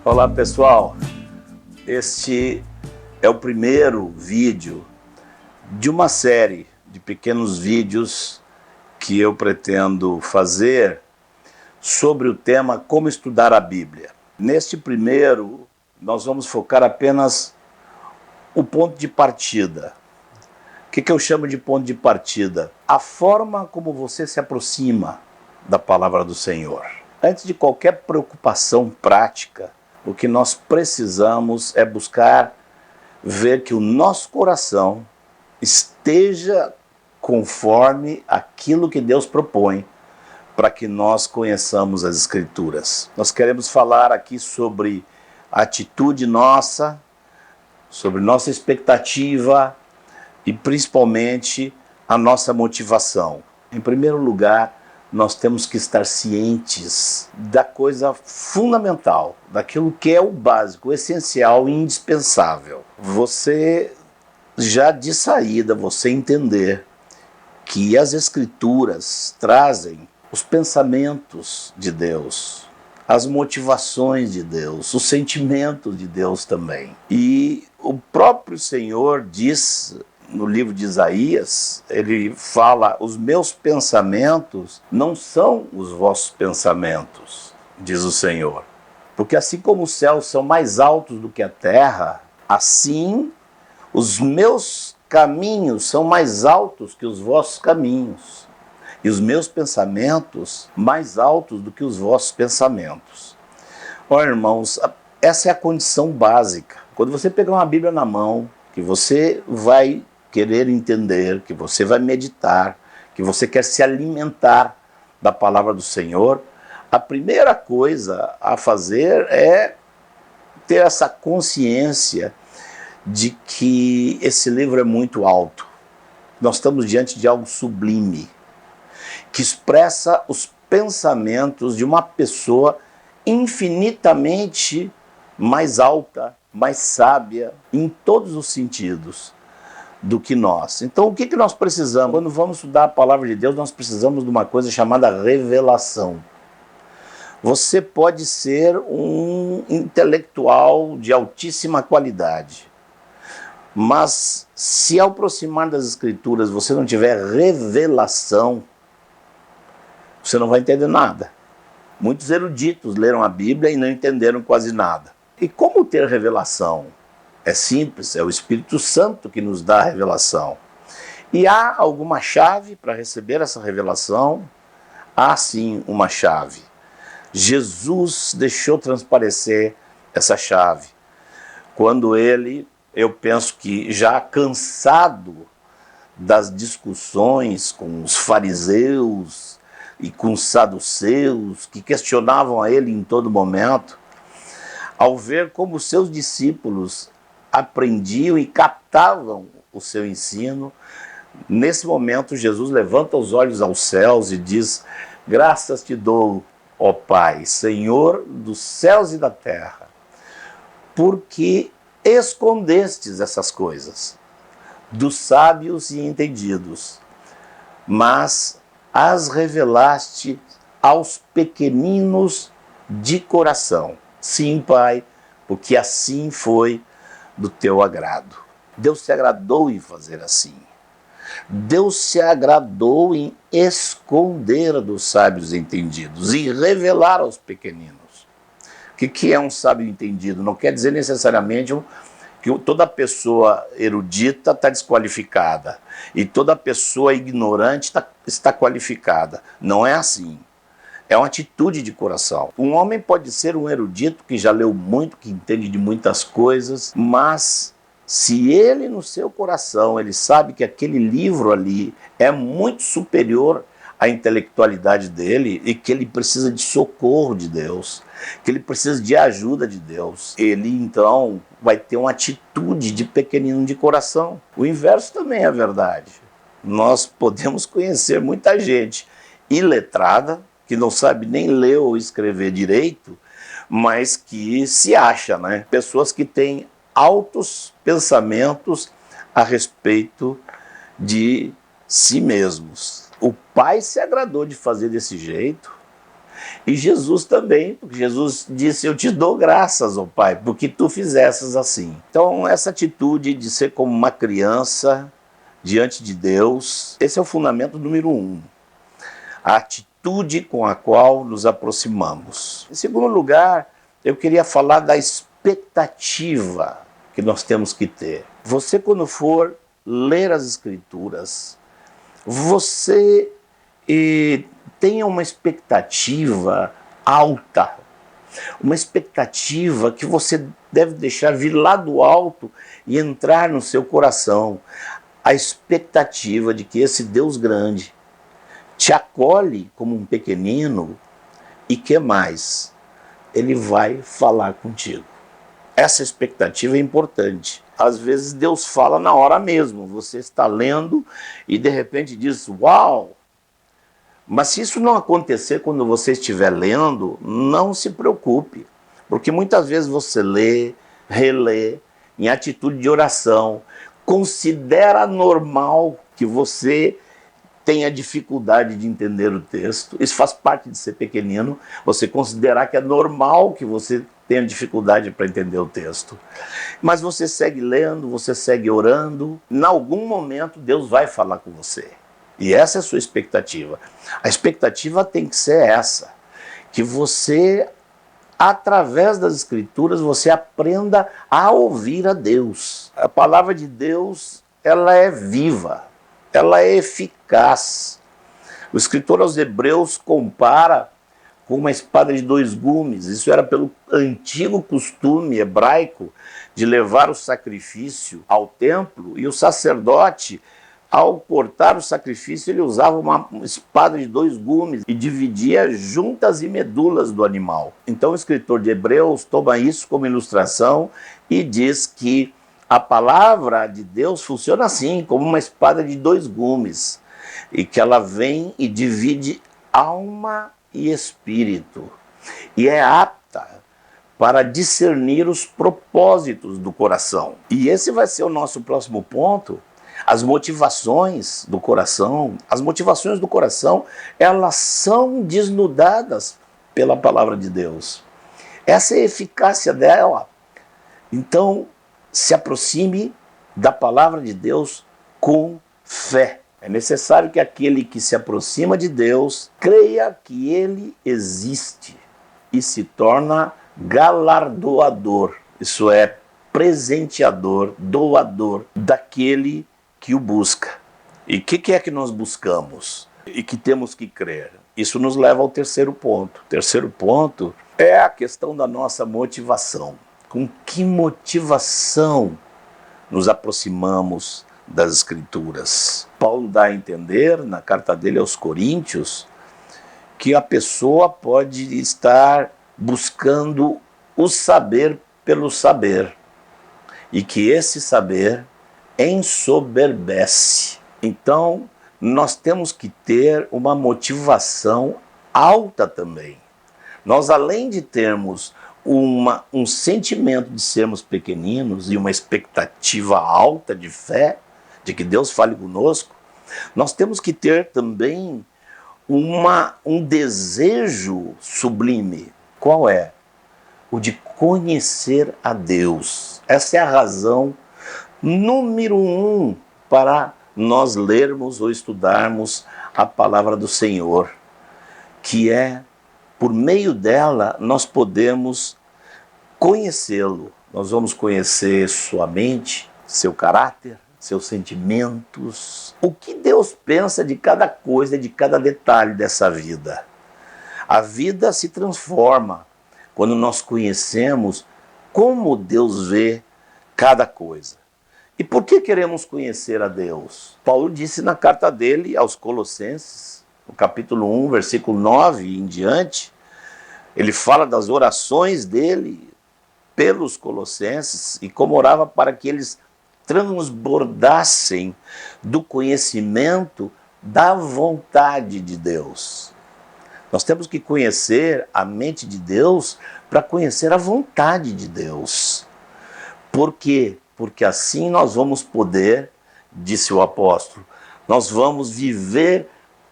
Olá pessoal, este é o primeiro vídeo de uma série de pequenos vídeos que eu pretendo fazer sobre o tema como estudar a Bíblia. Neste primeiro, nós vamos focar apenas o ponto de partida. O que eu chamo de ponto de partida? A forma como você se aproxima da palavra do Senhor. Antes de qualquer preocupação prática, o que nós precisamos é buscar ver que o nosso coração esteja conforme aquilo que Deus propõe para que nós conheçamos as Escrituras. Nós queremos falar aqui sobre a atitude nossa, sobre nossa expectativa e principalmente a nossa motivação. Em primeiro lugar, nós temos que estar cientes da coisa fundamental, daquilo que é o básico, o essencial e indispensável. Você já de saída, você entender que as Escrituras trazem os pensamentos de Deus, as motivações de Deus, os sentimentos de Deus também. E o próprio Senhor diz no livro de Isaías, ele fala: os meus pensamentos não são os vossos pensamentos, diz o Senhor. Porque assim como os céus são mais altos do que a terra, assim os meus caminhos são mais altos que os vossos caminhos, e os meus pensamentos mais altos do que os vossos pensamentos. Olha, irmãos, essa é a condição básica. Quando você pegar uma Bíblia na mão, que você vai querer entender, que você vai meditar, que você quer se alimentar da palavra do Senhor, a primeira coisa a fazer é ter essa consciência de que esse livro é muito alto. Nós estamos diante de algo sublime, que expressa os pensamentos de uma pessoa infinitamente mais alta, mais sábia, em todos os sentidos, do que nós. Então o que nós precisamos? Quando vamos estudar a palavra de Deus, nós precisamos de uma coisa chamada revelação. Você pode ser um intelectual de altíssima qualidade, mas se ao aproximar das Escrituras você não tiver revelação, você não vai entender nada. Muitos eruditos leram a Bíblia e não entenderam quase nada. E como ter revelação? É simples, é o Espírito Santo que nos dá a revelação. E há alguma chave para receber essa revelação? Há sim uma chave. Jesus deixou transparecer essa chave. Quando ele, eu penso que já cansado das discussões com os fariseus e com os saduceus, que questionavam a ele em todo momento, ao ver como seus discípulos aprendiam e captavam o seu ensino, nesse momento Jesus levanta os olhos aos céus e diz: graças te dou, ó Pai, Senhor dos céus e da terra, porque escondestes essas coisas dos sábios e entendidos, mas as revelaste aos pequeninos de coração. Sim, Pai, porque assim foi do teu agrado. Deus se agradou em fazer assim. Deus se agradou em esconder dos sábios entendidos e revelar aos pequeninos. O que é um sábio entendido? Não quer dizer necessariamente que toda pessoa erudita está desqualificada e toda pessoa ignorante está qualificada. Não é assim. É uma atitude de coração. Um homem pode ser um erudito que já leu muito, que entende de muitas coisas, mas se ele no seu coração, ele sabe que aquele livro ali é muito superior à intelectualidade dele e que ele precisa de socorro de Deus, que ele precisa de ajuda de Deus, ele então vai ter uma atitude de pequenino de coração. O inverso também é verdade. Nós podemos conhecer muita gente iletrada, que não sabe nem ler ou escrever direito, mas que se acha, né? Pessoas que têm altos pensamentos a respeito de si mesmos. O Pai se agradou de fazer desse jeito E Jesus também, porque Jesus disse, eu te dou graças, ó Pai, porque tu fizesses assim. Então, essa atitude de ser como uma criança diante de Deus, esse é o fundamento número 1. A atitude com a qual nos aproximamos. Em segundo lugar, eu queria falar da expectativa que nós temos que ter. Você, quando for ler as Escrituras, você tenha uma expectativa alta, uma expectativa que você deve deixar vir lá do alto e entrar no seu coração. A expectativa de que esse Deus grande te acolhe como um pequenino e que mais? Ele vai falar contigo. Essa expectativa é importante. Às vezes Deus fala na hora mesmo. Você está lendo e de repente diz, uau! Mas se isso não acontecer quando você estiver lendo, não se preocupe. Porque muitas vezes você lê, relê, em atitude de oração, considera normal que você tenha dificuldade de entender o texto. Isso faz parte de ser pequenino, você considerar que é normal que você tenha dificuldade para entender o texto. Mas você segue lendo, você segue orando, em algum momento Deus vai falar com você. E essa é a sua expectativa. A expectativa tem que ser essa, que você, através das Escrituras, você aprenda a ouvir a Deus. A palavra de Deus, ela é viva, ela é eficaz. O escritor aos Hebreus compara com uma espada de 2 gumes. Isso era pelo antigo costume hebraico de levar o sacrifício ao templo, e o sacerdote, ao cortar o sacrifício, ele usava uma espada de 2 gumes e dividia juntas e medulas do animal. Então o escritor de Hebreus toma isso como ilustração e diz que a palavra de Deus funciona assim, como uma espada de 2 gumes, e que ela vem e divide alma e espírito, e é apta para discernir os propósitos do coração. E esse vai ser o nosso próximo ponto. As motivações do coração, elas são desnudadas pela palavra de Deus. Essa é a eficácia dela. Então, se aproxime da palavra de Deus com fé. É necessário que aquele que se aproxima de Deus creia que Ele existe e se torna galardoador, isso é, presenteador, doador daquele que o busca. E o que é que nós buscamos e que temos que crer? Isso nos leva ao terceiro ponto. O terceiro ponto é a questão da nossa motivação. Com que motivação nos aproximamos das Escrituras? Paulo dá a entender, na carta dele aos Coríntios, que a pessoa pode estar buscando o saber pelo saber, e que esse saber ensoberbece. Então, nós temos que ter uma motivação alta também. Nós, além de termos um sentimento de sermos pequeninos e uma expectativa alta de fé, de que Deus fale conosco, nós temos que ter também um desejo sublime. Qual é? O de conhecer a Deus. Essa é a razão número 1 para nós lermos ou estudarmos a palavra do Senhor, que é, por meio dela, nós podemos conhecê-lo. Nós vamos conhecer sua mente, seu caráter, seus sentimentos, o que Deus pensa de cada coisa, de cada detalhe dessa vida. A vida se transforma quando nós conhecemos como Deus vê cada coisa. E por que queremos conhecer a Deus? Paulo disse na carta dele aos Colossenses, no capítulo 1, versículo 9 e em diante, ele fala das orações dele pelos colossenses e como orava para que eles transbordassem do conhecimento da vontade de Deus. Nós temos que conhecer a mente de Deus para conhecer a vontade de Deus. Por quê? Porque assim nós vamos poder, disse o apóstolo, nós vamos viver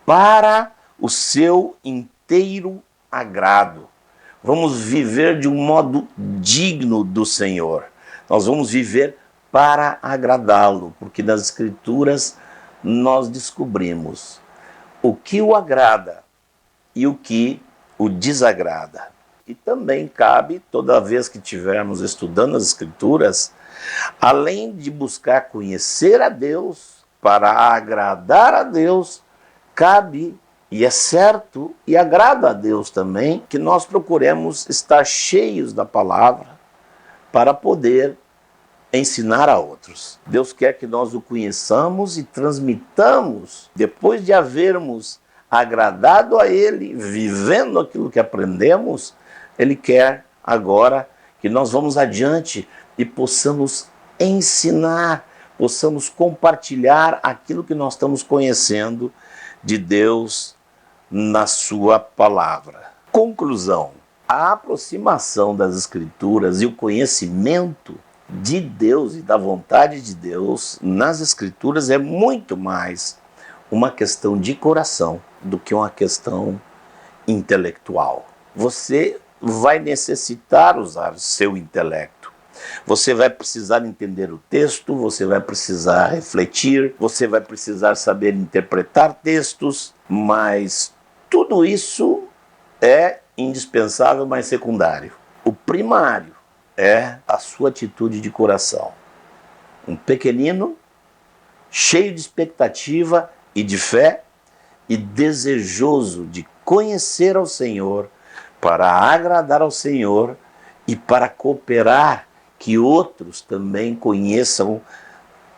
para o seu inteiro agrado. Vamos viver de um modo digno do Senhor. Nós vamos viver para agradá-lo, porque nas Escrituras nós descobrimos o que o agrada e o que o desagrada. E também cabe, toda vez que estivermos estudando as Escrituras, além de buscar conhecer a Deus, para agradar a Deus, cabe, e é certo, e agrada a Deus também, que nós procuremos estar cheios da palavra para poder ensinar a outros. Deus quer que nós o conheçamos e transmitamos, depois de havermos agradado a Ele, vivendo aquilo que aprendemos, Ele quer agora que nós vamos adiante e possamos ensinar, possamos compartilhar aquilo que nós estamos conhecendo de Deus na sua palavra. Conclusão: a aproximação das Escrituras e o conhecimento de Deus e da vontade de Deus nas Escrituras é muito mais uma questão de coração do que uma questão intelectual. Você vai necessitar usar o seu intelecto. Você vai precisar entender o texto, você vai precisar refletir, você vai precisar saber interpretar textos, mas tudo isso é indispensável, mas secundário. O primário é a sua atitude de coração. Um pequenino, cheio de expectativa e de fé, e desejoso de conhecer ao Senhor, para agradar ao Senhor e para cooperar que outros também conheçam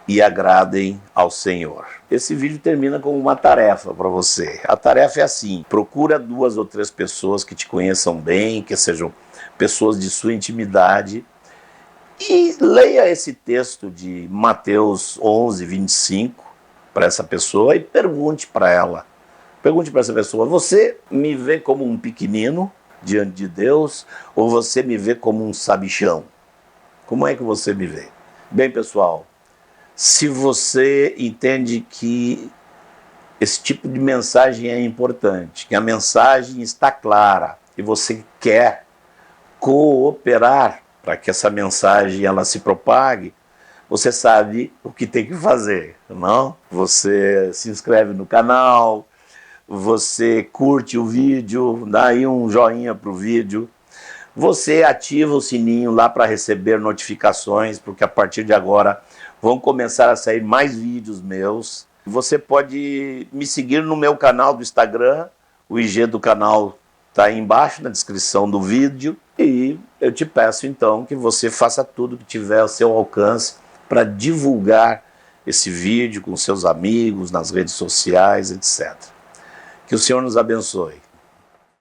e agradem ao Senhor. Esse vídeo termina com uma tarefa para você. A tarefa é assim: procura 2 ou 3 pessoas que te conheçam bem, que sejam pessoas de sua intimidade, e leia esse texto de Mateus 11, 25 para essa pessoa e pergunte para ela. Pergunte para essa pessoa: você me vê como um pequenino diante de Deus ou você me vê como um sabichão? Como é que você me vê? Bem, pessoal, se você entende que esse tipo de mensagem é importante, que a mensagem está clara e você quer cooperar para que essa mensagem ela se propague, você sabe o que tem que fazer, não? Você se inscreve no canal, você curte o vídeo, dá aí um joinha para o vídeo, você ativa o sininho lá para receber notificações, porque a partir de agora vão começar a sair mais vídeos meus. Você pode me seguir no meu canal do Instagram, o IG do canal está aí embaixo na descrição do vídeo, e eu te peço então que você faça tudo que tiver ao seu alcance para divulgar esse vídeo com seus amigos, nas redes sociais, etc. Que o Senhor nos abençoe.